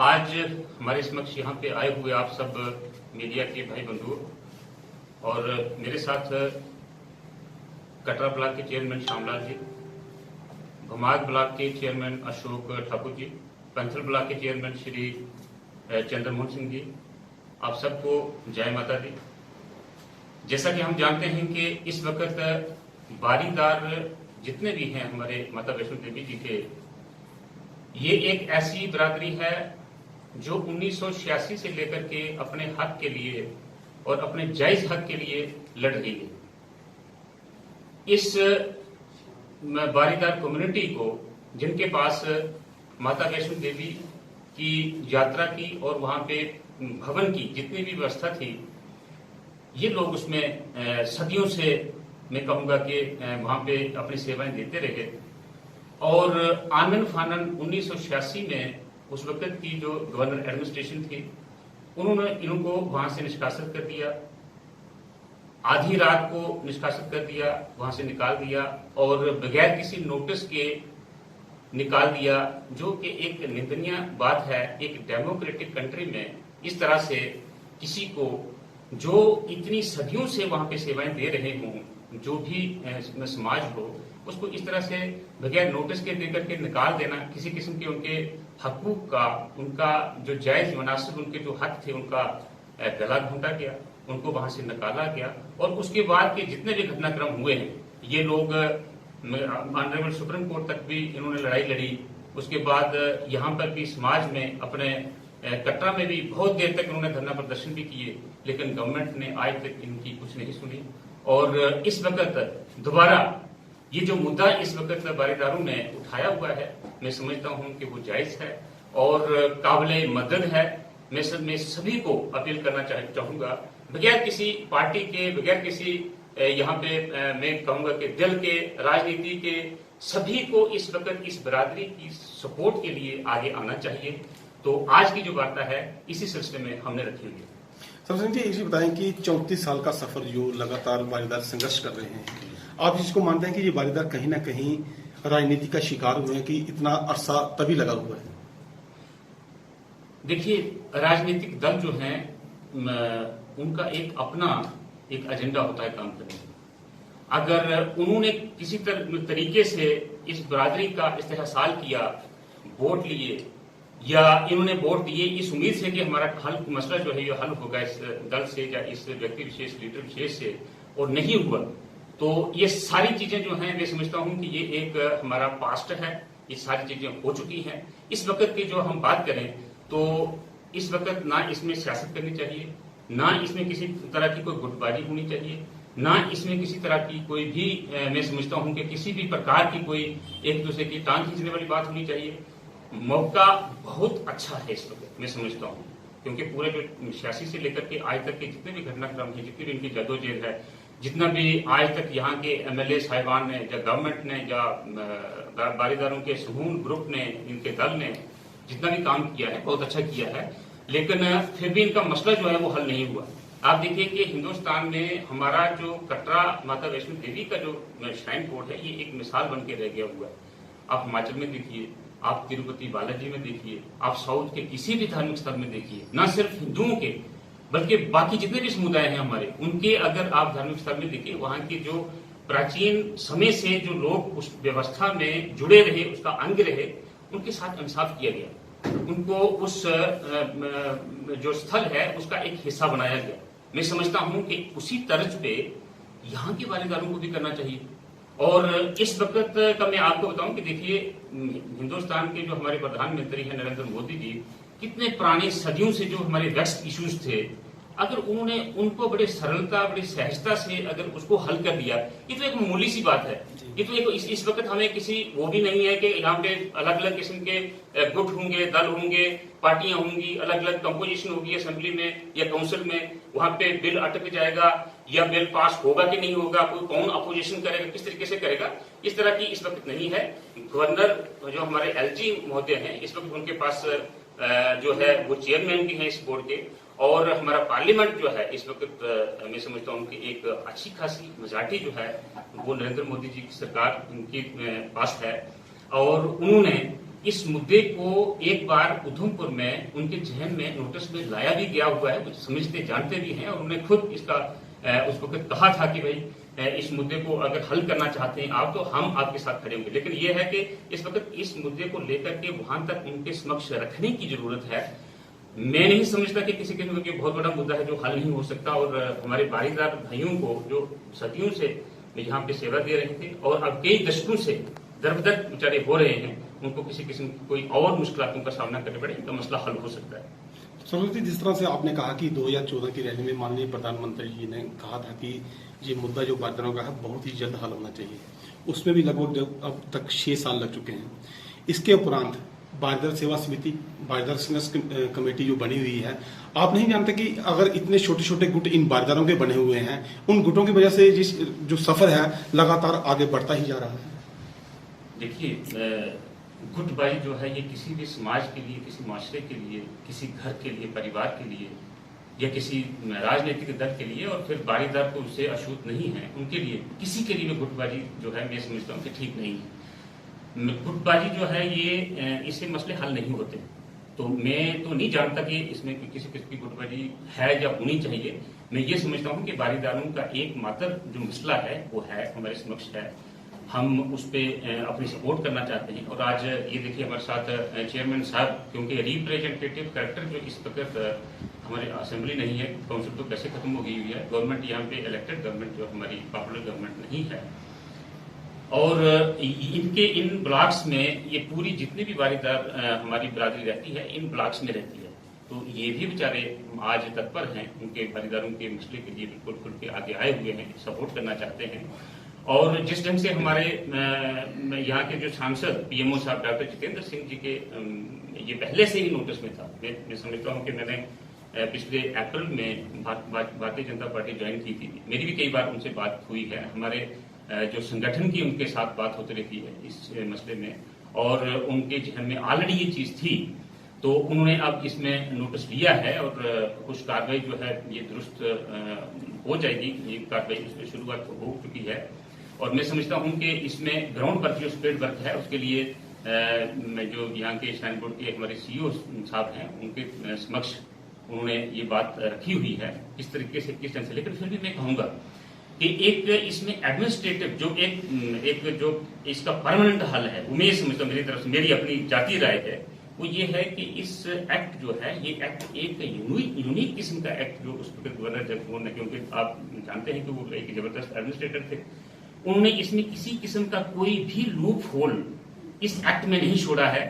आज हमारे समक्ष यहाँ पे आए हुए आप सब मीडिया के भाई बंधु और मेरे साथ कटरा ब्लॉक के चेयरमैन श्यामलाल जी, भमाग ब्लॉक के चेयरमैन अशोक ठाकुर जी, पंथल ब्लॉक के चेयरमैन श्री चंद्रमोहन सिंह जी, आप सबको जय माता दी। जैसा कि हम जानते हैं कि इस वक्त बारीदार जितने भी हैं हमारे माता वैष्णो देवी जी के, ये एक ऐसी बिरादरी है जो 1986 से लेकर के अपने हक के लिए और अपने जायज हक के लिए लड़ रही है। इस बारीदार कम्युनिटी को, जिनके पास माता वैष्णो देवी की यात्रा की और वहां पे भवन की जितनी भी व्यवस्था थी, ये लोग उसमें सदियों से मैं कहूंगा कि वहां पे अपनी सेवाएं देते रहे और आनन फानन 1986 में उस वक्त की जो गवर्नर एडमिनिस्ट्रेशन थी, उन्होंने इनको वहां से निष्कासित कर दिया, आधी रात को निष्कासित कर दिया, वहां से निकाल दिया और बगैर किसी नोटिस के निकाल दिया, जो कि एक निंदनीय बात है। एक डेमोक्रेटिक कंट्री में इस तरह से किसी को जो इतनी सदियों से वहां पे सेवाएं दे रहे हों, जो भी समाज हो, उसको इस तरह से बगैर नोटिस के देकर के निकाल देना, किसी किस्म के उनके हकूक का, उनका जो जायज मुनासिब उनके जो हक थे उनका गला घोंटा गया, उनको वहां से निकाला गया। और उसके बाद के जितने भी घटनाक्रम हुए हैं, ये लोग ऑनरेबल सुप्रीम कोर्ट तक भी इन्होंने लड़ाई लड़ी। उसके बाद यहाँ पर भी समाज में अपने कटरा में भी बहुत देर तक उन्होंने धरना प्रदर्शन भी किए, लेकिन गवर्नमेंट ने आज तक इनकी कुछ नहीं सुनी। और इस वक्त दोबारा ये जो मुद्दा इस वक्त बारीदारों ने उठाया हुआ है, मैं समझता हूं कि वो जायज है और काबिले मदद है। मैं सभी को अपील करना चाहूंगा, बगैर किसी पार्टी के, बगैर किसी यहाँ पे मैं कहूंगा कि दिल के, राजनीति के, सभी को इस वक्त इस बिरादरी की सपोर्ट के लिए आगे आना चाहिए। तो आज की जो वार्ता है इसी सिलसिले में हमने रखी हुई है। सबसे जी ये बताएं कि 34 साल का सफर जो लगातार बारीदार संघर्ष कर रहे हैं, आप जिसको मानते हैं कि ये बारीदार कहीं ना कहीं राजनीति का शिकार हुए हैं कि इतना अरसा तभी लगा हुआ है? देखिए, राजनीतिक दल जो हैं उनका एक अपना एक एजेंडा होता है काम करने का। अगर उन्होंने किसी तरीके से इस बिरादरी का इस्तेहसाल किया, वोट लिए या इन्होंने वोट दिए इस उम्मीद से कि हमारा हल मसला जो है ये हल होगा इस दल से या इस व्यक्ति विशेष, लीडर विशेष से, और नहीं हुआ, तो ये सारी चीजें जो हैं मैं समझता हूं कि ये एक हमारा पास्ट है, ये सारी चीजें हो चुकी हैं। इस वक्त की जो हम बात करें तो इस वक्त ना इसमें सियासत करनी चाहिए, ना इसमें किसी तरह की कोई गुटबाजी होनी चाहिए, ना इसमें किसी तरह की कोई भी मैं समझता हूं कि किसी भी प्रकार की कोई एक दूसरे की टांग खींचने वाली बात होनी चाहिए। मौका बहुत अच्छा है इस वक्त मैं समझता हूं, क्योंकि पूरे जो 86 से लेकर के आज तक के जितने भी घटनाक्रम है, जितनी भी इनकी जद्दोजहद है, जितना भी आज तक यहाँ के एमएलए साहिबान ने या गवर्नमेंट ने या बारीदारों के समूह ग्रुप ने, इनके दल ने जितना भी काम किया है बहुत अच्छा किया है, लेकिन फिर भी इनका मसला जो है वो हल नहीं हुआ। आप देखिए कि हिंदुस्तान में हमारा जो कटरा माता वैष्णो देवी का जो श्राइन बोर्ड है, ये एक मिसाल बन के रह गया हुआ है। आप हिमाचल में देखिए, आप तिरुपति बालाजी में देखिए, आप साउथ के किसी भी धार्मिक स्थल में देखिए, न सिर्फ हिंदुओं के बल्कि बाकी जितने भी समुदाय हैं हमारे, उनके अगर आप धार्मिक स्थल में देखिए, वहां के जो प्राचीन समय से जो लोग उस व्यवस्था में जुड़े रहे, उसका अंग रहे, उनके साथ इंसाफ किया गया, उनको उस जो स्थल है उसका एक हिस्सा बनाया गया। मैं समझता हूं कि उसी तर्ज पे यहाँ के बारीदारों को भी करना चाहिए। और इस वक्त का मैं आपको बताऊं कि देखिए, हिंदुस्तान के जो हमारे प्रधानमंत्री हैं नरेंद्र मोदी जी, कितने पुराने सदियों से जो हमारे वेक्स इश्यूज थे, अगर उन्होंने उनको बड़े सरलता, बड़ी सहजता से अगर उसको हल कर दिया, ये तो एक मामूली सी बात है। ये तो एक इस वक्त हमें किसी वो भी नहीं है कि यहाँ पे अलग अलग किस्म के गुट होंगे, दल होंगे, पार्टियां होंगी, अलग अलग कंपोजिशन होगी असेंबली में या काउंसिल में, वहां पे बिल अटक जाएगा या बिल पास होगा कि नहीं होगा, कोई कौन अपोजिशन करेगा, किस तरीके से करेगा, इस तरह की इस वक्त नहीं है। गवर्नर जो हमारे एलजी महोदय हैं, इस वक्त उनके पास जो है वो चेयरमैन भी हैं इस बोर्ड के, और हमारा पार्लियामेंट जो है इस वक्त मैं समझता हूँ कि एक अच्छी खासी मेजॉरिटी जो है वो नरेंद्र मोदी जी की सरकार उनके पास है, और उन्होंने इस मुद्दे को एक बार उधमपुर में उनके जहन में नोटिस में लाया भी गया हुआ है, कुछ समझते जानते भी हैं, और उन्होंने खुद इसका उस वक्त कहा था कि भाई इस मुद्दे को अगर हल करना चाहते हैं आप तो हम आपके साथ खड़े होंगे। लेकिन यह है कि इस वक्त इस मुद्दे को लेकर के वहां तक उनके समक्ष रखने की जरूरत है। मैं नहीं समझता कि किसी किस्म का बहुत बड़ा मुद्दा है जो हल नहीं हो सकता, और हमारे बारीदार भाइयों को जो सदियों से यहाँ पे सेवा दे रहे थे और अब कई दशकों से दर-बदर बेचारे हो रहे हैं, उनको किसी किस्म की कोई और मुश्किलों का सामना करना पड़े, इनका मसला हल हो सकता है। सरोज जी, जिस तरह से आपने कहा कि 2014 की रैली में माननीय प्रधानमंत्री जी ने कहा था कि ये मुद्दा जो बारिदारों का है बहुत ही जल्द हल होना चाहिए, उसमें भी लगभग अब तक 6 साल लग चुके हैं। इसके उपरांत बारिदार सेवा समिति, बारिदार संघर्ष कमेटी जो बनी हुई है, आप नहीं जानते कि अगर इतने छोटे छोटे गुट इन बारिदारों के बने हुए हैं, उन गुटों की वजह से जो सफर है लगातार आगे बढ़ता ही जा रहा है। देखिए, गुटबाजी जो है ये किसी भी समाज के लिए, किसी माशरे के लिए, किसी घर के लिए, परिवार के लिए या किसी राजनीतिक दल के लिए, और फिर बारीदार को उससे अछूत नहीं है, उनके लिए किसी के लिए भी गुटबाजी जो है मैं समझता हूँ कि ठीक नहीं है। गुटबाजी जो है ये इससे मसले हल नहीं होते। तो मैं तो नहीं जानता कि इसमें किसी किस्म की गुटबाजी है या होनी चाहिए। मैं ये समझता हूँ कि बारीदारों का एकमात्र जो मसला है वो है हमारे समक्ष है, हम उस पर अपनी सपोर्ट करना चाहते हैं। और आज ये देखिए हमारे साथ चेयरमैन साहब, क्योंकि रिप्रेजेंटेटिव कैरेक्टर जो इस वक्त हमारे असेंबली नहीं है, काउंसिल तो कैसे खत्म हो गई हुई है, गवर्नमेंट यहाँ पे इलेक्टेड गवर्नमेंट जो हमारी पॉपुलर गवर्नमेंट नहीं है, और इनके इन ब्लॉक्स में ये पूरी जितनी भी बारीदार हमारी बिरादरी रहती है इन ब्लॉक्स में रहती है। तो ये भी बेचारे आज तत्पर हैं, उनके बारीदारों के मसले के लिए बिल्कुल खुल के आगे आए हुए हैं, सपोर्ट करना चाहते हैं। और जिस ढंग से हमारे यहाँ के जो सांसद पीएमओ साहब डॉक्टर जितेंद्र सिंह जी के ये पहले से ही नोटिस में था। मैं समझता हूँ कि मैंने पिछले अप्रैल में भारतीय जनता पार्टी ज्वाइन की थी, मेरी भी कई बार उनसे बात हुई है, हमारे जो संगठन की उनके साथ बात होती रहती है इस मसले में, और उनके जहन में ऑलरेडी ये चीज थी। तो उन्होंने अब इसमें नोटिस लिया है और कुछ कार्रवाई जो है ये दुरुस्त हो जाएगी, ये कार्रवाई इसमें शुरुआत हो चुकी है। और मैं समझता हूं कि इसमें ग्राउंड पर जो स्प्रेड वर्क है उसके लिए जो यहाँ के श्राइन बोर्ड के हमारे सीईओ साहब हैं उनके समक्ष उन्होंने ये बात रखी हुई है किस तरीके से, किस ढंग से। लेकिन फिर भी मैं कहूंगा कि एक इसमें एडमिनिस्ट्रेटिव जो एक जो इसका परमानेंट हल है, वो मैं समझता हूँ, मेरी तरफ से मेरी अपनी जाती राय है, वो ये है कि इस एक्ट जो है ये एक्ट एक यूनिक किस्म का एक्ट जो उस वक्त गवर्नर जगमोहन ने, क्योंकि आप जानते हैं कि वो एक जबरदस्त एडमिनिस्ट्रेटर थे, उन्होंने इसमें किसी किस्म का कोई भी लूप होल इस एक्ट में नहीं छोड़ा है।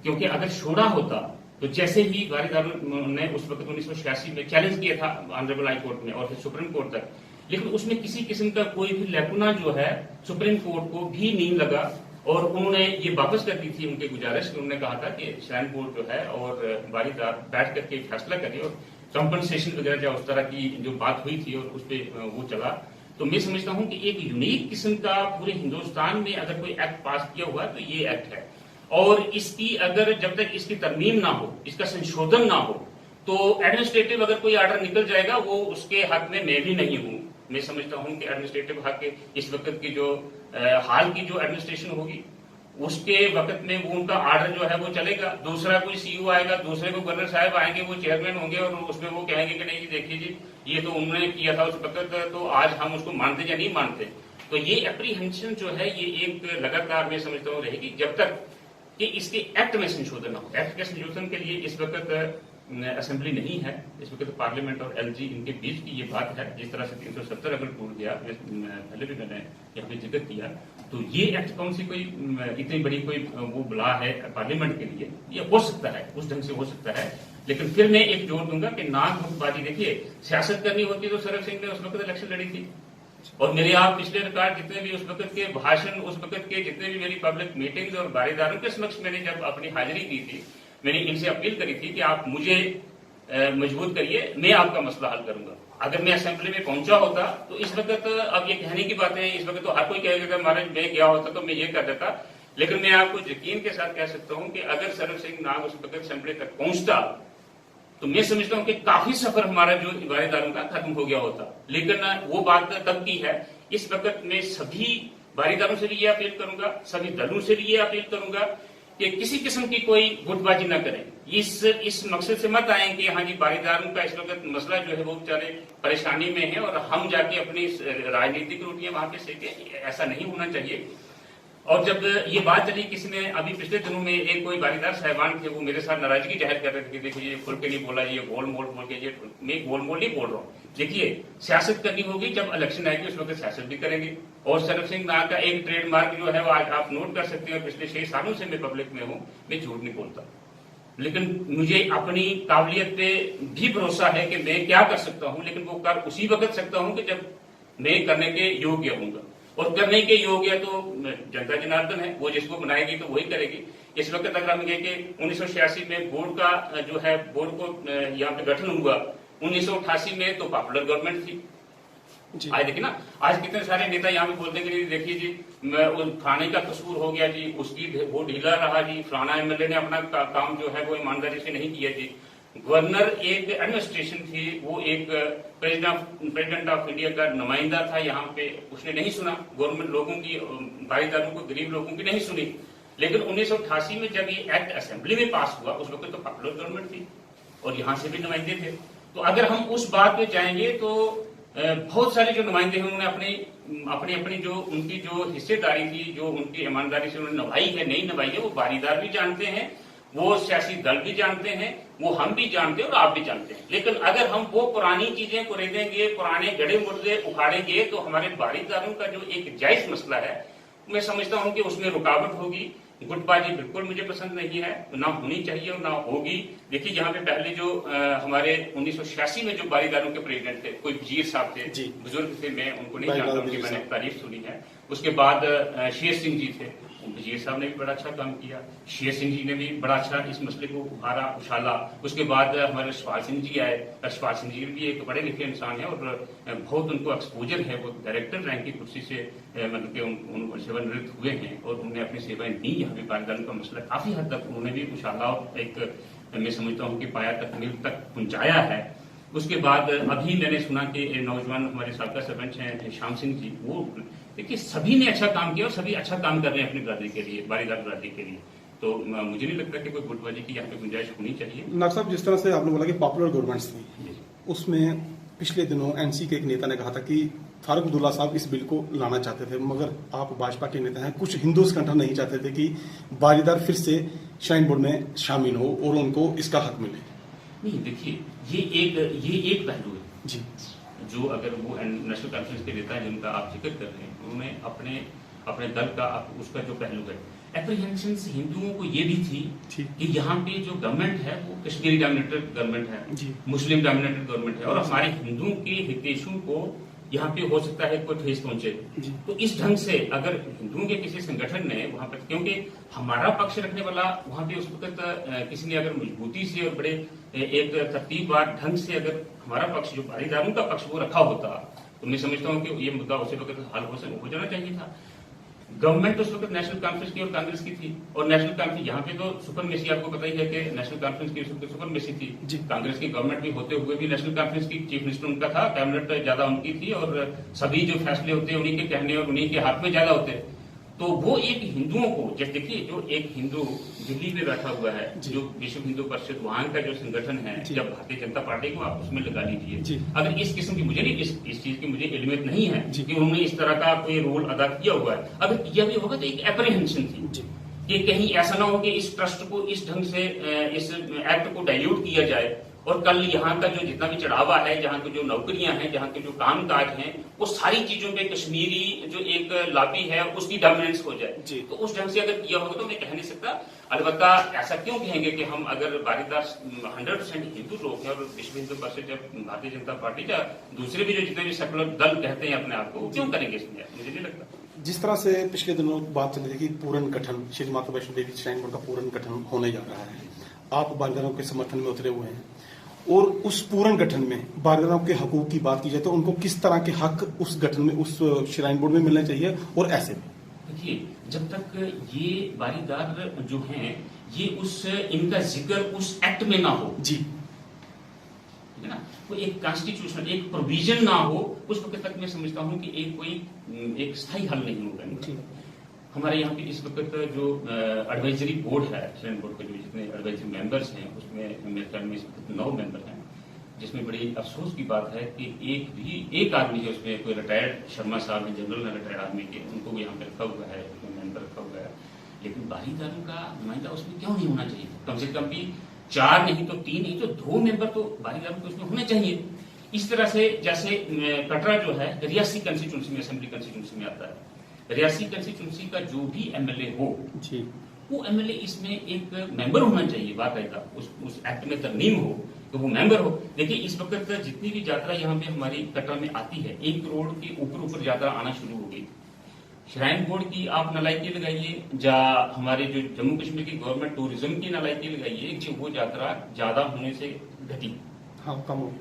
क्योंकि अगर छोड़ा होता तो जैसे ही बारीदारों ने उस वक्त 1986 में चैलेंज किया था ऑनरेबल हाई कोर्ट में और फिर सुप्रीम कोर्ट तक, लेकिन उसमें किसी किस्म का कोई भी लैकुना जो है सुप्रीम कोर्ट को भी नहीं लगा, और उन्होंने ये वापस कर दी थी उनकी गुजारिश। उन्होंने कहा था कि श्राइन बोर्ड जो है और बारीदार बैठ करके फैसला करे और कंपनसेशन वगैरह या उस तरह की जो बात हुई थी और उस पर वो चला। तो मैं समझता हूं कि एक यूनिक किस्म का पूरे हिंदुस्तान में अगर कोई एक्ट पास किया हुआ तो ये एक्ट है, और इसकी अगर जब तक इसकी तरमीम ना हो, इसका संशोधन ना हो, तो एडमिनिस्ट्रेटिव अगर कोई ऑर्डर निकल जाएगा वो उसके हक में मैं भी नहीं हूं। मैं समझता हूं कि एडमिनिस्ट्रेटिव हक इस वक्त की जो हाल की जो एडमिनिस्ट्रेशन होगी उसके वक्त में वो उनका ऑर्डर जो है वो चलेगा। दूसरा कोई सीईओ आएगा, दूसरे को गवर्नर साहब आएंगे, वो चेयरमैन होंगे और उसमें वो कहेंगे कि नहीं जी देखिए जी ये तो उन्होंने किया था उस वक्त, तो आज हम उसको मानते या नहीं मानते। तो ये एप्रीहेंशन जो है ये एक लगातार मैं समझता हूँ रहेगी जब तक कि इसके एक्ट में संशोधन ना हो। एक्ट के संशोधन के लिए इस वक्त असेंबली नहीं है, इस वक्त पार्लियामेंट और एलजी इनके बीच की ये बात है। जिस तरह से 370 अगर टूट गया, पहले भी मैंने यहाँ पे जिक्र किया, तो ये एक्ट कौन सी कोई इतनी बड़ी कोई वो बला है पार्लियामेंट के लिए, ये हो सकता है उस ढंग से हो सकता है। लेकिन फिर मैं एक जोर दूंगा कि नाक मुक्तबाजी, देखिए सियासत करनी होती तो शरद सिंह ने उस वक्त इलेक्शन लड़ी थी, और मेरे आप पिछले रिकॉर्ड जितने भी उस वक्त के भाषण, उस वक्त के जितने भी मेरी पब्लिक मीटिंग्स और बारीदारों के समक्ष मैंने जब अपनी हाजिरी दी थी, मैंने इनसे अपील करी थी कि आप मुझे मजबूत करिए, मैं आपका मसला हल करूंगा। अगर मैं असेंबली में पहुंचा होता तो इस वक्त, अब ये कहने की बातें हैं, इस वक्त तो हर कोई कहेगा कि महाराज मैं गया होता तो मैं ये कर देता, लेकिन मैं आपको यकीन के साथ कह सकता हूं कि अगर शरद सिंह नाग उस वक्त असेंबली तक पहुंचता तो मैं समझता हूं कि काफी सफर हमारा जो बारीदारों का खत्म हो गया होता। लेकिन वो बात तब की है। इस वक्त मैं सभी बारीदारों से भी ये अपील करूंगा, सभी दलों से भी ये अपील करूंगा कि किसी किस्म की कोई गुटबाजी न करें। इस मकसद से मत आए कि हाँ जी बारीदारों का इस वक्त मसला जो है वो बेचारे परेशानी में है और हम जाके अपनी राजनीतिक रोटियां वहां पे सेके, ऐसा नहीं होना चाहिए। और जब ये बात चली, किसी ने अभी पिछले दिनों में एक कोई बारीदार साहबान थे, वो मेरे साथ नाराजगी जाहिर कर रहे थे कि देखिए ये खुल के नहीं बोला, ये गोल मोल बोल के, ये मैं गोल मोल नहीं बोल रहा हूँ। देखिए सियासत करनी होगी, जब इलेक्शन आएगी उस वक्त सियासत भी करेंगे। और सरफ सिंह नाम का एक ट्रेडमार्क जो है वो आज आप नोट कर सकते हैं, पिछले 6 सालों से मैं पब्लिक में हूँ, मैं झूठ नहीं बोलता, लेकिन मुझे अपनी काबिलियत पे भी भरोसा है कि मैं क्या कर सकता हूँ, लेकिन वो कर उसी वक्त सकता हूँ कि जब मैं करने के योग्य हूँगा। और करने के योग्य तो जनता जनार्दन है, वो जिसको बनाएगी तो वही करेगी। इस वक्त अगर हम कहें कि 1986 में बोर्ड का जो है बोर्ड को यहाँ पे गठन हुआ, 1988 में तो पॉपुलर गवर्नमेंट थी। आज देखिए ना, आज कितने सारे नेता यहाँ पे बोलते हैं कि देखिए जी फलाने का कसूर हो गया जी, उसकी वो ढीला रहा जी, फलाना एमएलए ने अपना काम जो है वो ईमानदारी से नहीं किया जी। गवर्नर एक एडमिनिस्ट्रेशन थी, वो एक प्रेसिडेंट ऑफ इंडिया का नुमाइंदा था यहाँ पे, उसने नहीं सुना गवर्नमेंट लोगों की, भाईदारों को, गरीब लोगों की नहीं सुनी। लेकिन 1988 में जब ये एक्ट असेंबली में पास हुआ, उस वक्त तो पॉपुलर गवर्नमेंट थी और यहाँ से भी नुमाइंदे थे। तो अगर हम उस बात पे जाएंगे तो बहुत सारे जो नुमाइंदे हैं उन्होंने अपनी जो उनकी जो हिस्सेदारी थी, जो उनकी ईमानदारी से उन्होंने निभाई है नहीं निभाई है, वो बारीदार भी जानते हैं, वो सियासी दल भी जानते हैं, वो हम भी जानते हैं और आप भी जानते हैं। लेकिन अगर हम वो पुरानी चीजें को रेदेंगे, पुराने गड़े मुर्दे उखाड़ेंगे, तो हमारे बारीदारों का जो एक जायज मसला है, मैं समझता हूं कि उसमें रुकावट होगी। गुटबाजी बिल्कुल मुझे पसंद नहीं है, ना होनी चाहिए और ना होगी। देखिए यहाँ पे पहले जो हमारे 1986 में जो बारीदारों के प्रेसिडेंट थे, कोई वजीर साहब थे, बुजुर्ग थे, मैं उनको नहीं जानता, उनकी मैंने तारीफ सुनी है। उसके बाद शेर सिंह जी थे, वजीर साहब ने भी बड़ा अच्छा काम किया, शेर सिंह जी ने भी बड़ा अच्छा इस मसले को उछाला। उसके बाद हमारे यशपाल सिंह जी आए, यशपाल सिंह जी भी एक पढ़े लिखे इंसान है और बहुत उनको एक्सपोजर है, वो डायरेक्टर रैंक की कुर्सी से मतलब कि सेवानिवृत्त हुए हैं और उन्होंने अपनी सेवाएं दी। यहाँ पे बारीदारों का मसला काफी हद तक उन्होंने भी उछाला और एक मैं समझता हूँ कि पाया तकमील तक पहुंचाया है। उसके बाद अभी मैंने सुना कि नौजवान हमारे साबका सरपंच हैं श्याम सिंह जी, वो देखिए सभी ने अच्छा काम किया और सभी अच्छा काम कर रहे हैं अपनी बरादरी के लिए, बारीदार बरादरी के लिए। तो मुझे नहीं लगता कि कोई गुटबाजी की यहाँ पे गुंजाइश होनी चाहिए। नाग साहब, जिस तरह से आपने बोला कि पॉपुलर गवर्नमेंट्स थी, उसमें पिछले दिनों एनसी के एक नेता ने कहा था कि फारूक अब्दुल्ला साहब इस बिल को लाना चाहते थे, मगर आप भाजपा के नेता हैं, कुछ हिंदू संगठन नहीं चाहते थे कि बारीदार फिर से श्राइन बोर्ड में शामिल हो और उनको इसका हक मिले। नहीं, देखिए ये एक पहलू है जी, जो अगर वो नेशनल कॉन्फ्रेंस के नेता है जिनका आप जिक्र कर रहे हैं, उन्होंने अपने दल का उसका जो पहलू है, एप्रीहेंशन हिंदुओं को ये भी थी कि यहाँ पे जो गवर्नमेंट है वो कश्मीरी डोमिनेटेड गवर्नमेंट है, मुस्लिम डोमिनेटेड गवर्नमेंट है और हमारे हिंदुओं के हितैषियों को यहाँ पे हो सकता है कोई ठेस पहुंचे। तो इस ढंग से अगर हिंदुओं के किसी संगठन ने वहां पर, क्योंकि हमारा पक्ष रखने वाला वहां पे उस वक्त किसी ने अगर मजबूती से और बड़े एक तरतीबवार ढंग से अगर हमारा पक्ष जो बारीदारों का पक्ष वो रखा होता, तो मैं समझता हूँ कि ये मुद्दा उसी वक्त हल हो जाना चाहिए था। गवर्नमेंट उस वक्त नेशनल कॉन्फ्रेंस की और कांग्रेस की थी और नेशनल कॉन्फ्रेंस यहाँ पे तो सुपरमेसी, आपको पता ही है कि नेशनल कॉन्फ्रेंस की उस वक्त सुपरमेसी थी। कांग्रेस की गवर्नमेंट भी होते हुए भी नेशनल कॉन्फ्रेंस की चीफ मिनिस्टर उनका था, कैबिनेट ज्यादा उनकी थी और सभी जो फैसले होते हैं उन्हीं के कहने और उन्हीं के हाथ में ज्यादा होते। तो वो एक हिंदुओं को, जैसे देखिए जो एक हिंदू दिल्ली में बैठा हुआ है, जो विश्व हिंदू परिषद वहां का जो संगठन है, जब भारतीय जनता पार्टी को आप उसमें लगा लीजिए, अगर इस किस्म की, मुझे नहीं इस चीज की मुझे इल्मियत नहीं है कि उन्होंने इस तरह का कोई रोल अदा किया हुआ है, अगर किया भी होगा तो एक एप्रीहेंशन थी कि कहीं ऐसा ना हो कि इस ट्रस्ट को इस ढंग से इस एक्ट को डाइल्यूट किया जाए और कल यहाँ का जो जितना भी चढ़ावा है, जहाँ की जो नौकरियां हैं, जहाँ के जो काम काज हैं, वो सारी चीजों पे कश्मीरी जो एक लॉबी है उसकी डोमिनेंस हो जाए। तो उस ढंग से अगर किया होगा तो मैं कह नहीं सकता। अलबत्ता ऐसा क्यों कहेंगे कि हम अगर बारीदार 100% हिंदू लोग हैं और विश्व हिंदू परिषद जब भारतीय जनता पार्टी या दूसरे भी जो जितने भी सेकुलर दल कहते हैं अपने आप को, क्यों करेंगे इसमें, मुझे नहीं लगता। जिस तरह से पिछले दिनों बात चल रही थी पूर्ण गठन, श्री माता वैष्णो देवी श्राइन बोर्ड का पूर्ण गठन होने जा रहा है, आप बारीदारों के समर्थन में उतरे हुए हैं और उस पूर्ण गठन में बारीदारों के हकूक की बात की जाए तो उनको किस तरह के हक उस गठन में, उस श्राइन बोर्ड में मिलने चाहिए और ऐसे में? देखिए, जब तक ये बारीदार जो हैं ये इनका जिक्र उस एक्ट में ना हो, ठीक है ना, वो एक कॉन्स्टिट्यूशन एक प्रोविजन ना हो, उस वक्त तक मैं समझता हूँ कि एक स्थायी हल नहीं होगा। हमारे यहाँ पे इस वक्त जो एडवाइजरी बोर्ड है, श्राइन बोर्ड के जो जितने एडवाइजरी मेंबर्स हैं, उसमें मेरे ख्याल में इस वक्त 9 मेंबर हैं, जिसमें बड़ी अफसोस की बात है कि एक आदमी है उसमें, कोई रिटायर्ड शर्मा साहब हैं, जनरल है रिटायर्ड आर्मी के, उनको भी यहाँ पे रखा हुआ है, मेंबर रखा हुआ है, लेकिन बारीदारों का नुमाइंदा उसमें क्यों नहीं होना चाहिए? कम से कम भी 4 नहीं तो 3 नहीं तो 2 मेंबर तो बारीदारों के उसमें होने चाहिए। इस तरह से जैसे कटरा जो है रियासी कंस्टिट्यूंसी में, असेंबली कंस्टिट्यूंसी में आता है, रियासी कंस्टिट्यूंसी का जो भी एमएलए हो जी, वो एमएलए इसमें एक मेंबर होना चाहिए, बाकायदा उस एक्ट में तरमीम हो तो वो मेंबर हो। देखिए इस वक्त जितनी भी यात्रा यहाँ पे हमारी कटरा में आती है, 1 करोड़ के ऊपर यात्रा आना शुरू हो गई। श्राइन बोर्ड की आप नालायकी लगाइए, या हमारे जो जम्मू कश्मीर की गवर्नमेंट टूरिज्म की नालायकी लगाइए कि वो यात्रा ज्यादा होने से घटी। हाँ, कम हो।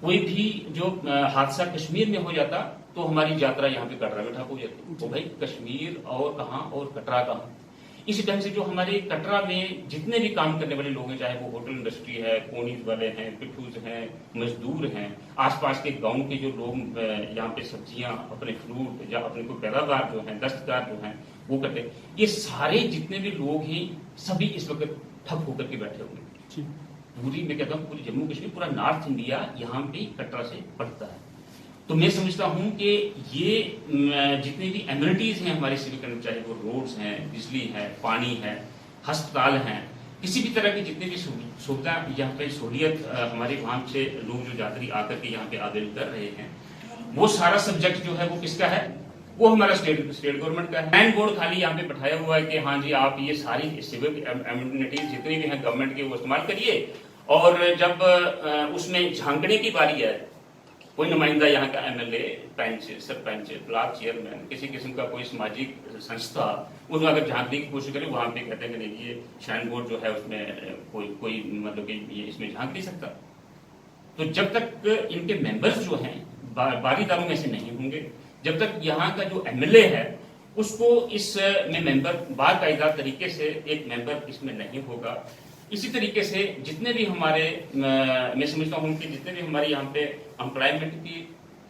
कोई भी जो हादसा कश्मीर में हो जाता तो हमारी यात्रा यहाँ पे कटरा में ठप हो जाती। तो भाई कश्मीर और कहाँ और कटरा कहाँ? इसी ढंग से जो हमारे कटरा में जितने भी काम करने वाले लोग हैं, चाहे वो होटल इंडस्ट्री है, कोनीज वाले हैं, पिट्ठूज हैं, मजदूर हैं, आसपास के गांव के जो लोग यहाँ पे सब्जियां, अपने फ्रूट या अपने कोई पैदावार जो है, दस्तकार जो है वो करते हैं, ये सारे जितने भी लोग हैं सभी इस वक्त ठप होकर के बैठे हुए हैं। पूरी मैं कहता हूँ पूरी जम्मू कश्मीर, पूरा नॉर्थ इंडिया यहाँ पे कटरा से पड़ता है। तो मैं समझता हूँ कि ये जितनी भी एम्यूनिटीज हैं हमारे सिविक, चाहे वो रोड्स हैं, बिजली है, पानी है, अस्पताल हैं, किसी भी तरह की जितनी भी सुविधा यहाँ पे सहूलियत हमारे वहाँ से लोग जो यात्री आकर के यहाँ पे आवेदन कर रहे हैं, वो सारा सब्जेक्ट जो है वो किसका है? वो हमारा स्टेट गवर्नमेंट का है। श्राइन बोर्ड खाली यहाँ पे बैठाया हुआ है कि हाँ जी आप ये सारी सिविक एम्यूनिटीज जितनी भी हैं गवर्नमेंट के वो इस्तेमाल करिए, और जब उसमें झांकने की बारी है, कोई नुमाइंदा यहाँ का एमएलए, पंच, सरपंच, ब्लॉक चेयरमैन, किसी किस्म का कोई सामाजिक संस्था उसमें अगर झांकने की कोशिश करे, वहां पे कहते हैं कि नहीं ये श्राइन बोर्ड जो है उसमें कोई मतलब कि ये इसमें झांक नहीं सकता। तो जब तक इनके मेंबर्स जो हैं बारीदारों में से नहीं होंगे, जब तक यहाँ का जो एमएलए है उसको इसमें मेंबर बाकायदा तरीके से एक मेंबर इसमें नहीं होगा, इसी तरीके से जितने भी हमारे मैं समझता हूँ कि जितने भी हमारे यहाँ पे एम्प्लॉयमेंट की,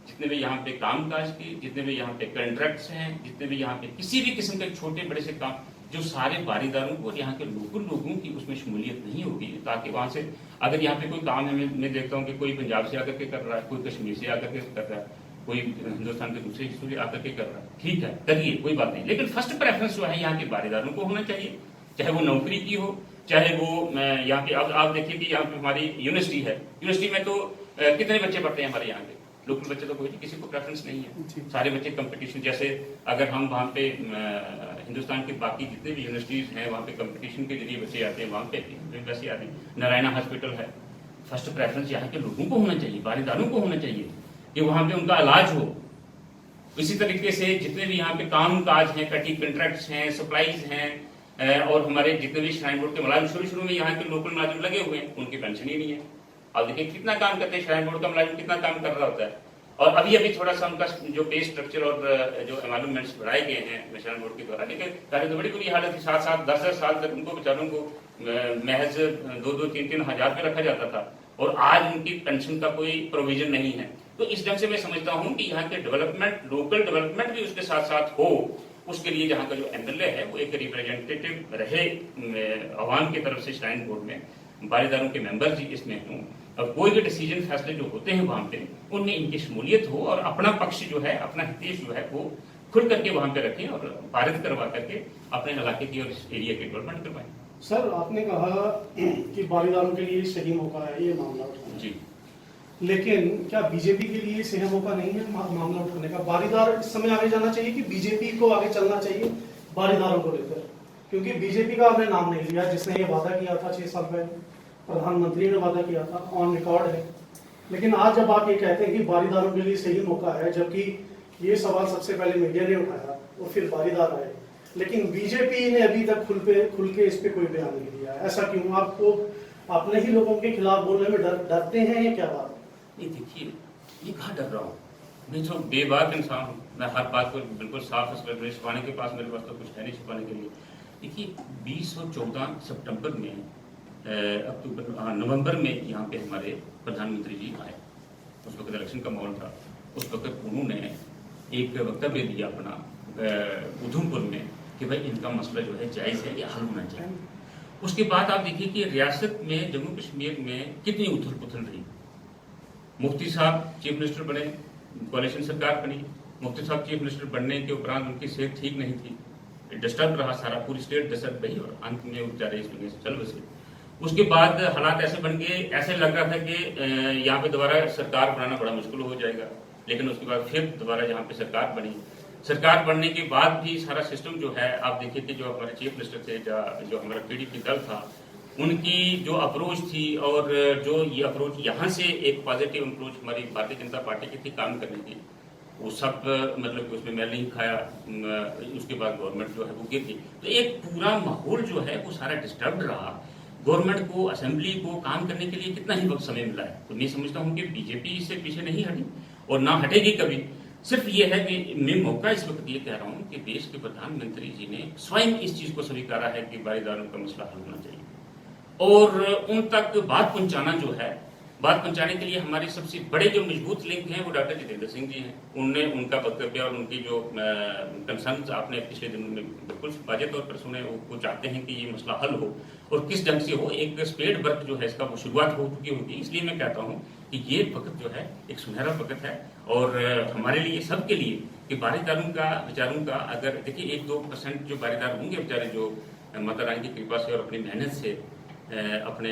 जितने भी यहाँ पे कामकाज की, जितने भी यहाँ पे कॉन्ट्रैक्ट्स हैं, जितने भी यहाँ पे किसी भी किस्म के छोटे बड़े से काम, जो सारे बारीदारों को और यहाँ के लोकल लोगों की उसमें शमूलियत नहीं होगी, ताकि वहां से अगर यहाँ पे कोई काम है, मैं देखता हूँ कि कोई पंजाब से आकर के कर रहा है, कोई कश्मीर से आकर के कर रहा है, कोई हिंदुस्तान के दूसरे हिस्सों से आकर के कर रहा है, ठीक है करिए कोई बात नहीं, लेकिन फर्स्ट प्रेफरेंस जो है यहाँ के बारीदारों को होना चाहिए, चाहे वो नौकरी की हो, चाहे वो यहाँ पे अब आप देखिए कि यहाँ पे हमारी यूनिवर्सिटी है, यूनिवर्सिटी में तो कितने बच्चे पढ़ते हैं हमारे यहाँ के, लोकल बच्चे तो कोई नहीं, किसी को प्रेफरेंस नहीं है, सारे बच्चे कंपटीशन। जैसे अगर हम वहाँ पे हिंदुस्तान के बाकी जितने भी यूनिवर्सिटीज हैं वहाँ पे कंपटीशन के जरिए बच्चे आते हैं, वहाँ पे वैसे आते हैं। नारायणा हॉस्पिटल है, फर्स्ट प्रेफरेंस यहाँ के लोगों को होना चाहिए, बारीदारों को होना चाहिए कि वहाँ पे उनका इलाज हो। इसी तरीके से जितने भी यहाँ पे काम काज हैं, कटी कॉन्ट्रैक्ट्स हैं, सप्लाईज हैं, और हमारे जितने भी श्राइन बोर्ड के मुलाजिम शुरू में यहाँ के लोकल मुलाजिम लगे हुए हैं, उनकी पेंशन ही नहीं है। अब देखिए कितना काम करते हैं श्राइन बोर्ड का मुलाजिम, कितना काम कर रहा होता है। और अभी थोड़ा सा उनका जो पे स्ट्रक्चर और जो एम्पावरमेंट्स बढ़ाए गए हैं श्राइन बोर्ड के द्वारा, लेकिन पहले तो बड़ी बुरी हालत थी, 7-7 10-10 साल तक उनको बेचारों को महज 2-2 3-3 हजार पे रखा जाता था, और आज उनकी पेंशन का कोई प्रोविजन नहीं है। तो इस ढंग से मैं समझता हूँ कि यहाँ के डेवलपमेंट, लोकल डेवलपमेंट भी उसके साथ साथ हो, उसके लिए जहाँ का जो एमएलए है वो एक रिप्रेजेंटेटिव रहे अवाम की तरफ से श्राइन बोर्ड में, बारीदारों के मेंबर जी इसमें हों, और कोई भी डिसीजन फैसले जो होते हैं वहां पे उनमें इनकी शमूलियत हो, और अपना पक्ष जो है, अपना हितेश जो है वो खुल करके वहां पे रखें और पारित करवा करके अपने इलाके की और इस एरिया की डेवलपमेंट करवाएं। सर आपने कहा कि बारीदारों के लिए सही मौका है ये मामला उठाने जी, लेकिन क्या बीजेपी के लिए सही मौका नहीं है मामला उठाने का? बारीदार इस समय आगे जाना चाहिए कि बीजेपी को आगे चलना चाहिए बारीदारों को लेकर? क्योंकि बीजेपी का आपने नाम नहीं लिया, जिसने ये वादा किया था 6 साल पहले, प्रधानमंत्री ने वादा किया था, ऑन रिकॉर्ड है। लेकिन आज जब आप ये कहते हैं कि बारीदारों के लिए सही मौका है, जबकि ये सवाल सबसे पहले मीडिया ने उठाया और फिर बारीदार आए, लेकिन बीजेपी ने अभी तक खुल के इस पे कोई बयान नहीं दिया, ऐसा क्यों? आपको अपने ही लोगों के खिलाफ बोलने में डरते हैं या क्या बात? नहीं देखिए, ये कहाँ डर रहा हूँ मैं, तो बेबाक इंसान हूँ, मैं हर बात को बिल्कुल साफ छुपाने के पास मेरे पास तो कुछ है नहीं छुपाने के लिए। देखिए 2014 सितंबर में नवंबर में यहाँ पे हमारे प्रधानमंत्री जी आए, उस वक्त इलेक्शन का माहौल था। उस वक्त उन्होंने एक वक्तव्य दिया अपना उधमपुर में, कि भाई इनका मसला जो है जायज़ है या हल होना चाहिए। उसके बाद आप देखिए कि रियासत में, जम्मू कश्मीर में कितनी उथल पुथल रही। मुफ्ती साहब चीफ मिनिस्टर बने, कोalition सरकार बनी। मुफ्ती साहब चीफ मिनिस्टर बनने के उपरांत उनकी सेहत ठीक नहीं थी, डिस्टर्ब रहा, सारा पूरी स्टेट डिस्टर्ब रही और अंत में वो बेचारे इस दुनिया से चल बसे। उसके बाद हालात ऐसे बन गए, ऐसे लग रहा था कि यहाँ पे दोबारा सरकार बनाना बड़ा मुश्किल हो जाएगा। लेकिन उसके बाद फिर दोबारा यहाँ पे सरकार बनी। सरकार बनने के बाद भी सारा सिस्टम जो है, आप देखिए कि जो हमारे चीफ मिनिस्टर थे, जो हमारा पीडीपी दल था, उनकी जो अप्रोच थी और जो ये अप्रोच यहाँ से एक पॉजिटिव अप्रोच हमारी भारतीय जनता पार्टी की थी काम करने की, वो सब मतलब कि उसमें मैल नहीं खाया। उसके बाद गवर्नमेंट जो है वो गिर गई। तो एक पूरा माहौल जो है वो सारा डिस्टर्ब रहा। गवर्नमेंट को, असेंबली को काम करने के लिए कितना ही वक्त समय मिला है। तो मैं समझता हूँ कि बीजेपी इससे पीछे नहीं हटी और ना हटेगी कभी। सिर्फ ये है कि मैं मौका इस वक्त ये कह रहा हूँ कि देश के प्रधानमंत्री जी ने स्वयं इस चीज को स्वीकारा है कि बारीदारों का मसला हल होना चाहिए और उन तक बात पहुंचाना जो है, बात पहुंचाने के लिए हमारे सबसे बड़े जो मजबूत लिंक हैं वो डॉक्टर जितेंद्र सिंह जी हैं। उनने उनका वक्तव्य और उनकी जो कंसर्न आपने पिछले दिनों में बिल्कुल वाजे तौर पर सुने। वो चाहते हैं कि ये मसला हल हो और किस ढंग से हो। एक स्पेड वर्क जो है इसका वो शुरुआत हो चुकी होगी। इसलिए मैं कहता हूँ कि ये वक्त जो है एक सुनहरा वक्त है और हमारे लिए, सबके लिए, कि बारीदारों का, विचारों का, अगर देखिए 1-2% जो बारीदार होंगे बेचारे, जो माता रानी की कृपा से और अपनी मेहनत से अपने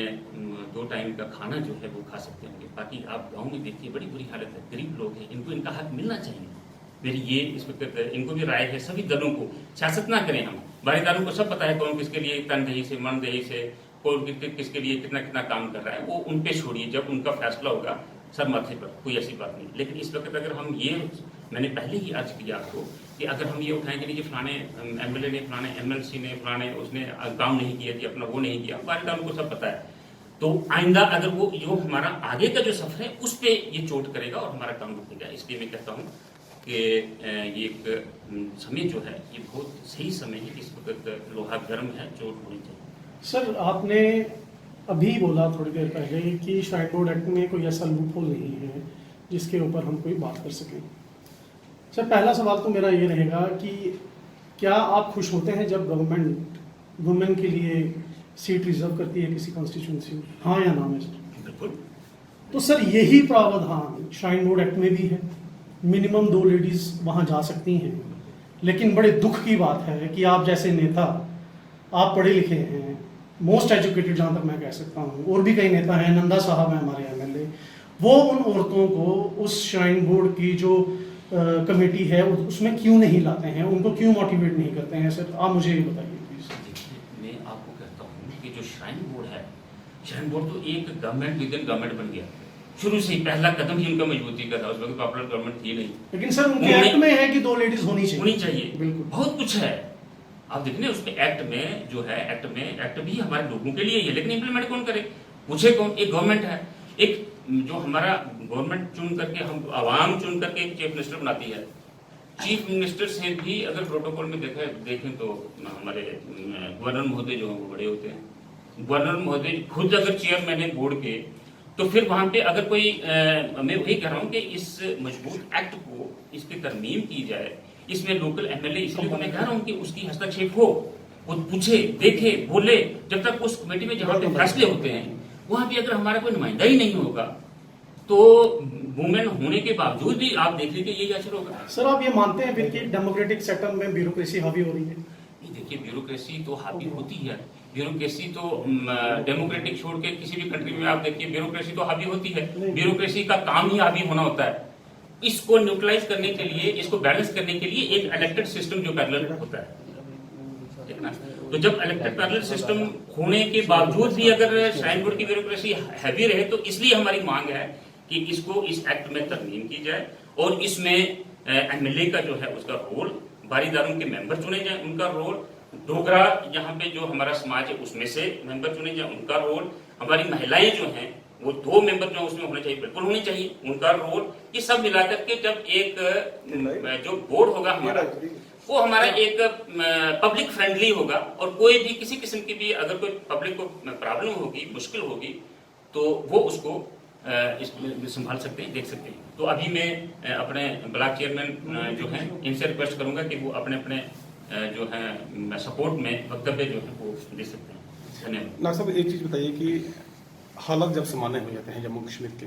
2 टाइम का खाना जो है वो खा सकते होंगे। बाकी आप गांव में देखिए बड़ी बुरी हालत है, गरीब लोग हैं, इनको इनका हक मिलना चाहिए। मेरी ये इस वक्त इनको भी राय है, सभी दलों को सियासत ना करें हम। बारीदारों को सब पता है कौन किसके लिए तनदेही से, मनदेही से, कौन किसके लिए कितना कितना काम कर रहा है, वो उन पे छोड़िए। जब उनका फैसला होगा सर माथे पर, कोई ऐसी बात नहीं। लेकिन इस वक्त अगर हम ये, मैंने पहले ही अर्ज किया आपको कि अगर हम ये उठाएं कि फलाने एमएलए ने, फलाने एमएलसी ने, फलाने उसने काम नहीं किया जी, अपना वो नहीं किया, बारीदारों को सब पता है। तो आइंदा अगर वो जो हमारा आगे का जो सफर है उस पर ये चोट करेगा और हमारा काम रुकेगा। इसलिए मैं कहता हूँ कि ये एक समय जो है ये बहुत सही समय है। इस वक्त लोहा गर्म है, चोट होनी चाहिए। सर, आपने अभी बोला थोड़ी देर पहले कि श्राइन बोर्ड एक्ट में कोई ऐसा लूपहोल नहीं है जिसके ऊपर हम कोई बात कर सकें। सर, पहला सवाल तो मेरा ये रहेगा कि क्या आप खुश होते हैं जब गवर्नमेंट वुमेन के लिए सीट रिजर्व करती है किसी कॉन्स्टिट्यूंसी में? हाँ या ना में सर? बिल्कुल। तो सर यही प्रावधान श्राइन बोर्ड एक्ट में भी है, मिनिमम 2 लेडीज वहां जा सकती हैं। लेकिन बड़े दुख की बात है कि आप जैसे नेता, आप पढ़े लिखे हैं, मोस्ट एजुकेटेड जहाँ तक मैं कह सकता हूँ, और भी कई नेता हैं, नंदा साहब हैं हमारे एमएलए, वो उन औरतों को उस श्राइन बोर्ड की जो कमेटी है उसमें क्यों नहीं लाते हैं, उनको क्यों मोटिवेट नहीं करते हैं? सर आप मुझे ये बताइए प्लीज। मैं आपको कहता हूँ कि जो श्राइन बोर्ड है, श्राइन बोर्ड तो एक गवर्नमेंट विद इन गवर्नमेंट बन गया। शुरू से ही पहला कदम ही उनका मजबूती का था। उस वक्त पॉपुलर गवर्नमेंट थी नहीं। लेकिन सर उनके एक्ट में है कि 2 लेडीज होनी चाहिए। बिल्कुल, बहुत कुछ है। आप देखिए उसमें एक्ट में जो है, एक्ट भी हमारे लोगों के लिए ही है, लेकिन इंप्लीमेंट कौन करे, पूछे कौन? एक गवर्नमेंट है, एक जो हमारा गवर्नमेंट चुन करके, हम आवाम चुन करके एक चीफ मिनिस्टर बनाती है। चीफ मिनिस्टर से भी अगर प्रोटोकॉल में देखें तो हमारे गवर्नर महोदय जो है वो बड़े होते हैं। गवर्नर महोदय खुद अगर चेयरमैन है बोर्ड के, तो फिर वहां पे अगर कोई मैं वही कह रहा हूँ कि इस मजबूत एक्ट को, इसकी तरमीम की जाए। इसमें लोकल एमएलए, इसलिए तो मैं कह रहा हूँ कि उसकी हस्तक्षेप हो, वो पूछे, देखे, बोले। जब तक उस कमेटी में जहाँ पे फैसले होते हैं वहां भी अगर हमारा कोई नुमाइंदा ही नहीं होगा तो वुमेन होने के बावजूद भी आप देख लीजिए यही असर होगा। सर आप ये मानते हैं फिर कि डेमोक्रेटिक सेटअप में ब्यूरोक्रेसी हावी हो रही है? देखिए ब्यूरोक्रेसी तो हावी होती है। ब्यूरोक्रेसी तो डेमोक्रेटिक छोड़ के किसी भी कंट्री में आप देखिए ब्यूरोक्रेसी तो हावी होती है। ब्यूरोक्रेसी का काम ही हावी होना होता है। इसको न्यूट्रलाइज करने के लिए, इसको बैलेंस करने के लिए एक इलेक्टेड सिस्टम जो पैरेलल होता है, ठीक है ना। तो जब इलेक्टेड पैरेलल सिस्टम होने के बावजूद भी अगर श्राइन बोर्ड की ब्यूरोक्रेसी हैवी रहे, तो इसलिए हमारी मांग है कि इसको, इस एक्ट में तरमीम की जाए और इसमें एमएलए का जो है उसका रोल, बारीदारों के मेंबर चुने जाए उनका रोल, डोगरा यहाँ पे जो हमारा समाज है उसमें से मेंबर चुने जाए उनका रोल, हमारी महिलाएं जो हैं वो 2 मेंबर जो उसमें होने चाहिए, बिल्कुल होने चाहिए उनका रोल। ये सब मिलाकर के जब एक जो बोर्ड होगा हमारा, वो हमारा एक पब्लिक फ्रेंडली होगा और कोई भी किसी किस्म की भी अगर कोई पब्लिक को प्रॉब्लम होगी, मुश्किल होगी, तो वो उसको इसमें संभाल सकते हैं, देख सकते हैं। तो अभी मैं अपने ब्लॉक चेयरमैन जो हैं इनसे रिक्वेस्ट करूंगा कि वो अपने अपने जो है सपोर्ट में वक्तव्य जो है वो दे सकते हैं। धन्यवाद। डॉक्टर साहब एक चीज़ बताइए कि हालात जब सामान्य हो जाते हैं जम्मू कश्मीर के,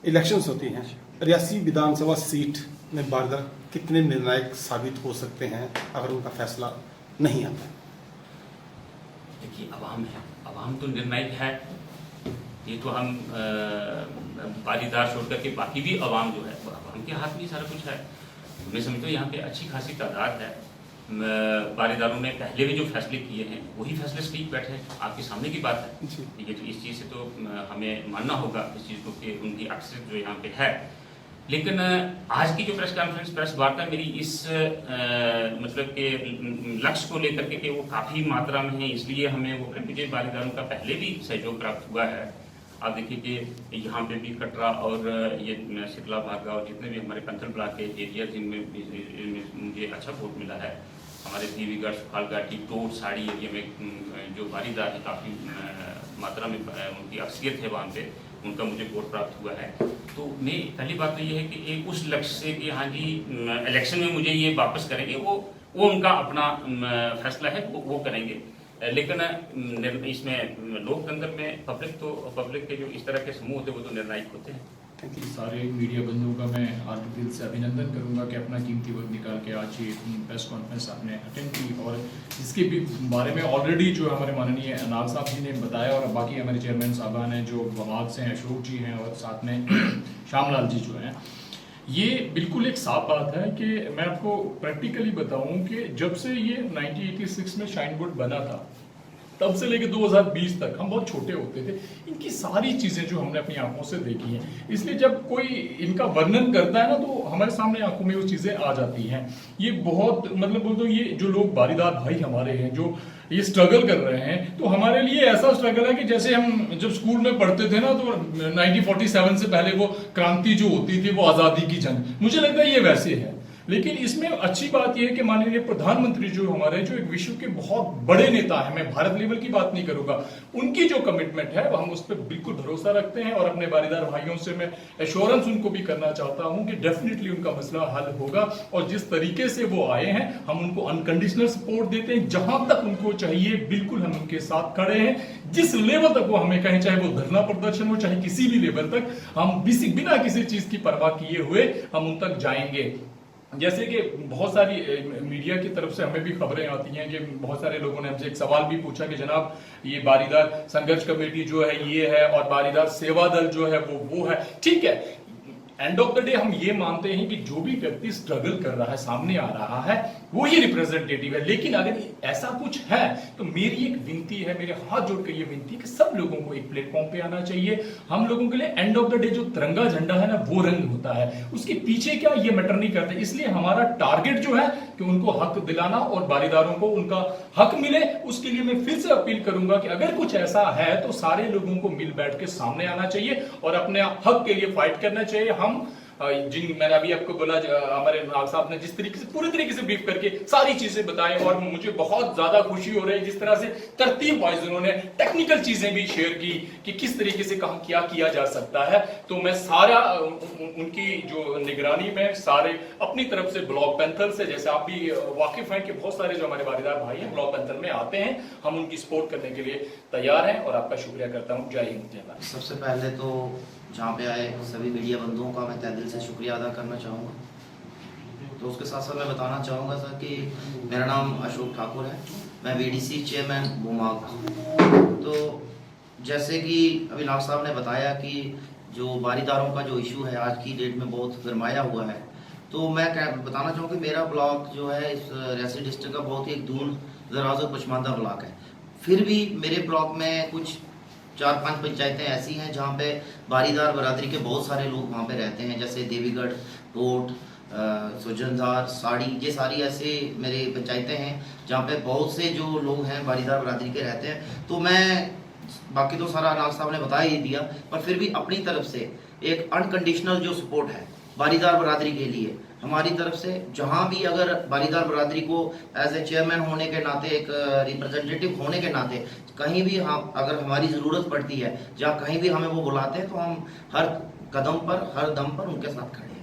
इलेक्शंस होती हैं, रियासी विधानसभा सीट में बारदार कितने निर्णायक साबित हो सकते हैं अगर उनका फैसला नहीं आता? देखिए, अवाम है, अवाम तो निर्णायक है। ये तो हम पाटीदार छोड़ करके बाकी भी अवाम जो है वो अवाम के हाथ में ही सारा कुछ है। मैं समझता हूँ यहाँ पे अच्छी खासी तादाद है। पाटीदारों ने पहले भी जो फैसले किए हैं वही फैसले सटीक बैठे हैं, आपके सामने की बात है। ठीक है, तो इस चीज़ से तो हमें मानना होगा इस चीज़ को कि उनकी अक्सर जो यहाँ पे है। लेकिन आज की जो प्रेस कॉन्फ्रेंस, प्रेस वार्ता मेरी इस मतलब के लक्ष्य को लेकर के वो काफ़ी मात्रा में है, इसलिए हमें वो मुझे पाटीदारों का पहले भी सहयोग प्राप्त हुआ है। आप देखिए कि यहाँ पे भी कटरा और ये शीतला भागा और जितने भी हमारे पंथल ब्लॉक के एरिया जिनमें मुझे अच्छा वोट मिला है, हमारे देवीगढ़, सुखाल घाटी, टोट, साड़ी एरिया में जो वारीदार है काफ़ी मात्रा में उनकी अक्सरियत है वहाँ पे, उनका मुझे वोट प्राप्त हुआ है। तो मैं पहली बात तो ये है कि एक उस लक्ष्य से कि हाँ जी इलेक्शन में मुझे ये वापस करेंगे, वो उनका अपना फैसला है, वो करेंगे। लेकिन इसमें लोकतंत्र में पब्लिक के जो इस तरह के समूह होते हैं वो तो निर्णायक होते हैं। सारे मीडिया बंधुओं का मैं आज दिल से अभिनंदन करूंगा कि अपना कीमती वक्त निकाल के आज ये प्रेस कॉन्फ्रेंस आपने अटेंड की, और इसके भी बारे में ऑलरेडी जो हमारे माननीय नाग साहब जी ने बताया, और बाकी हमारे चेयरमैन साहबान हैं जो बमाग से हैं, अशोक जी हैं, और साथ में श्यामलाल जी जो हैं। ये बिल्कुल एक साफ बात है कि मैं आपको प्रैक्टिकली बताऊं कि जब से ये 1986 में शाइन बोर्ड बना था तब से लेकर 2020 तक हम बहुत छोटे होते थे, इनकी सारी चीजें जो हमने अपनी आंखों से देखी हैं, इसलिए जब कोई इनका वर्णन करता है ना तो हमारे सामने आंखों में वो चीजें आ जाती हैं। ये बहुत मतलब बोल दो, ये जो लोग बारीदार भाई हमारे हैं जो ये स्ट्रगल कर रहे हैं, तो हमारे लिए ऐसा स्ट्रगल है कि जैसे हम जब स्कूल में पढ़ते थे ना तो 1947 से पहले वो क्रांति जो होती थी वो आजादी की जंग, मुझे लगता है ये वैसे है। लेकिन इसमें अच्छी बात यह है कि माननीय प्रधानमंत्री जो हमारे जो एक विश्व के बहुत बड़े नेता है, मैं भारत लेवल की बात नहीं करूंगा, उनकी जो कमिटमेंट है हम उस पर बिल्कुल भरोसा रखते हैं, और अपने बारीदार भाइयों से मैं एश्योरेंस उनको भी करना चाहता हूं कि डेफिनेटली उनका मसला हल होगा। और जिस तरीके से वो आए हैं हम उनको अनकंडीशनल सपोर्ट देते हैं, जहां तक उनको चाहिए बिल्कुल हम उनके साथ खड़े हैं। जिस लेवल तक वो हमें कहें, चाहे वो धरना प्रदर्शन हो, चाहे किसी भी लेवल तक, हम बिना किसी चीज की परवाह किए हुए हम उन तक जाएंगे। जैसे कि बहुत सारी मीडिया की तरफ से हमें भी खबरें आती हैं कि बहुत सारे लोगों ने हमसे एक सवाल भी पूछा कि जनाब ये बारीदार संघर्ष कमेटी जो है ये है और बारीदार सेवा दल जो है वो है। ठीक है, एंड ऑफ द डे हम ये मानते हैं कि जो भी व्यक्ति स्ट्रगल कर रहा है, सामने आ रहा है, वो ही रिप्रेजेंटेटिव है। लेकिन अगर ऐसा कुछ है तो मेरी एक विनती है, मेरे हाथ जोड़ कर ये विनती कि सब लोगों को एक प्लेटफॉर्म पे आना चाहिए। हम लोगों के लिए एंड ऑफ द डे जो तिरंगा झंडा है ना वो रंग होता है, उसके पीछे क्या ये मैटर नहीं करता। इसलिए हमारा टारगेट जो है कि उनको हक दिलाना और बारीदारों को उनका हक मिले। उसके लिए मैं फिर से अपील करूंगा कि अगर कुछ ऐसा है तो सारे लोगों को मिल बैठ के सामने आना चाहिए और अपने हक के लिए फाइट करना चाहिए। हम जिन मैंने अभी आपको बोला, हमारे नाग साहब ने जिस तरीके से पूरी तरीके से ब्रीफ करके सारी चीजें बताई, और मुझे बहुत ज्यादा खुशी हो रही है जिस तरह से तरतीब वाइज उन्होंने टेक्निकल चीजें भी शेयर की कि किस तरीके से कहाँ क्या किया जा सकता है। तो मैं सारा उनकी जो निगरानी में सारे अपनी तरफ से ब्लॉक पैंथर से, जैसे आप भी वाकिफ हैं कि बहुत सारे जो हमारे बारीदार भाई हैं ब्लॉक पैंथर में आते हैं, हम उनकी सपोर्ट करने के लिए तैयार हैं। और आपका शुक्रिया करता हूँ। जय हिंद, जय भारत। सबसे पहले तो जहाँ पे आए सभी मीडिया बंधुओं का मैं तहे दिल से शुक्रिया अदा करना चाहूँगा। तो उसके साथ साथ मैं बताना चाहूँगा सर कि मेरा नाम अशोक ठाकुर है, मैं VDC चेयरमैन भूमाग। तो जैसे कि अभी नाग साहब ने बताया कि जो बारीदारों का जो इशू है आज की डेट में बहुत गरमाया हुआ है, तो मैं बताना चाहूँगा कि मेरा ब्लॉक जो है इस रियासी डिस्ट्रिक्ट का बहुत ही एक दूर दराज और पचमानदा ब्लॉक है। फिर भी मेरे ब्लॉक में कुछ 4-5 पंचायतें ऐसी हैं जहाँ पे बारीदार बरादरी के बहुत सारे लोग वहाँ पे रहते हैं, जैसे देवीगढ़, टोट, सुजनधार, साड़ी, ये सारी ऐसे मेरे पंचायतें हैं जहाँ पे बहुत से जो लोग हैं बारीदार बरादरी के रहते हैं। तो मैं बाकी तो सारा नाग साहब ने बता ही दिया, पर फिर भी अपनी तरफ से एक अनकंडीशनल जो सपोर्ट है बारीदार बरादरी के लिए हमारी तरफ से, जहां भी अगर बारीदार बरादरी को एज ए चेयरमैन होने के नाते, एक रिप्रेजेंटेटिव होने के नाते कहीं भी हम अगर हमारी ज़रूरत पड़ती है या कहीं भी हमें वो बुलाते हैं तो हम हर कदम पर हर दम पर उनके साथ खड़े हैं।